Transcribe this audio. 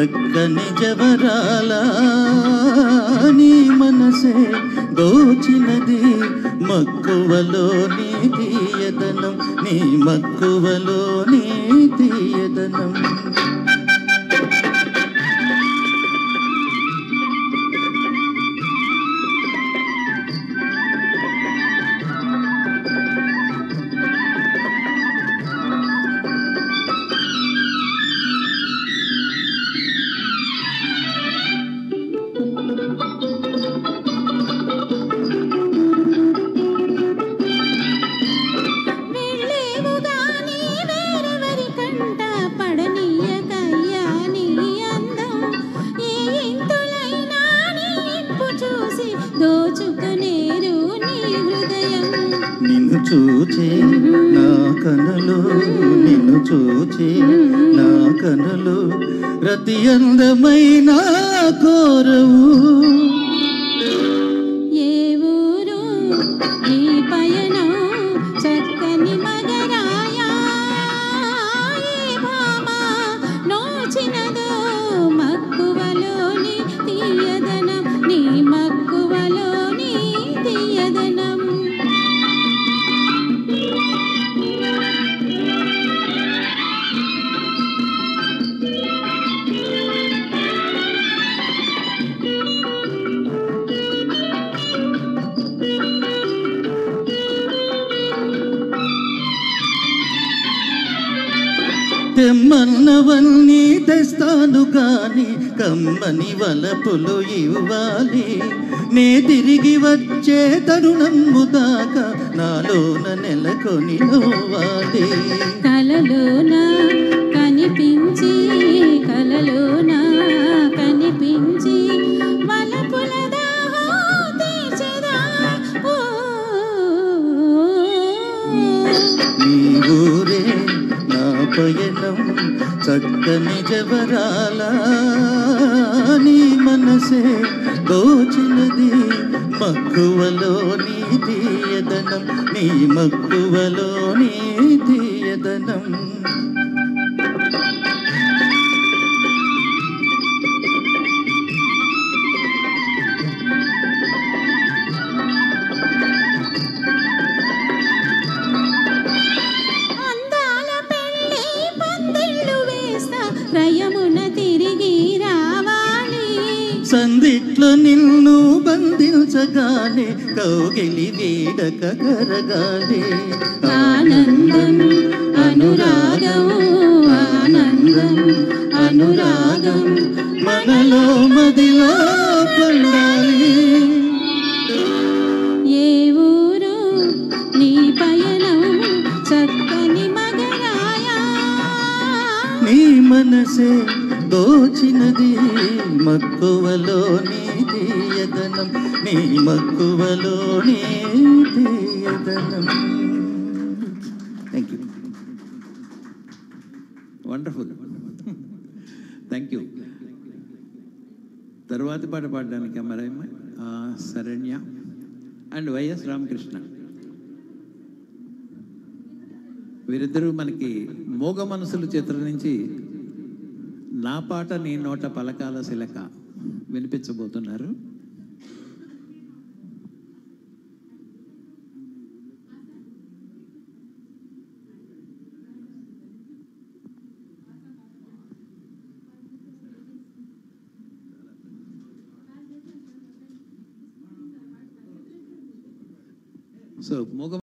చక్కని జవరాల నీ మనసే దోచినది మక్కువలో నీ తీయదనం నీ మక్కువలో నీ తీయదనం నిన్ను చూచే నా కనులు నిన్ను చూచే నా కనులు రతి అందమైన కోరవు ఏ ఊరు ఈ పయనం చక్కని మగరాయా ఏ భామ నోచినదో మక్కువలోని తీయదనం నీ మక్కువలోని తీయదనం తెమ్మన్నవన్నీ తెస్తాను గాని కమ్మని వలపులు ఇవ్వాలి నే తిరిగి వచ్చే తరుణము దాకా నాలోన నెలకొని నవ్వాలి కలలోన కనిపించి వలపుల దాహం తీర్చదా నీ ఊరే నా పయనం చక్కని జవరాల నీ మనసే దోచినది మక్కువలో నీ తీయదనం నీ మక్కువలో నీ తీయదనం ప్రయమున తిరిగి రావాలి సందిట్లో నిన్ను బంధించగానే కౌగిలి వీడక కరగాలి ఆనందం అనురాగం ఆనందం అనురాగం మనలో మదిలో పండాలి ఏ ఊరు నీ పయనం చక్కని మగరాయా నీ మనసే దోచినది మక్కువలో నీ తీయదనం నీ మక్కువలో నీ తీయదనం thank you wonderful thank you తరువాతి పాట పాడడానికి అమరమ్మ శరణ్య అండ్ వైఎస్ రామకృష్ణ వీరిద్దరూ మనకి మోగ మనసులు చిత్రం నుంచి నా పాట నీ నోట పలకాల శిలక వినిపించబోతున్నారు. సో మోగ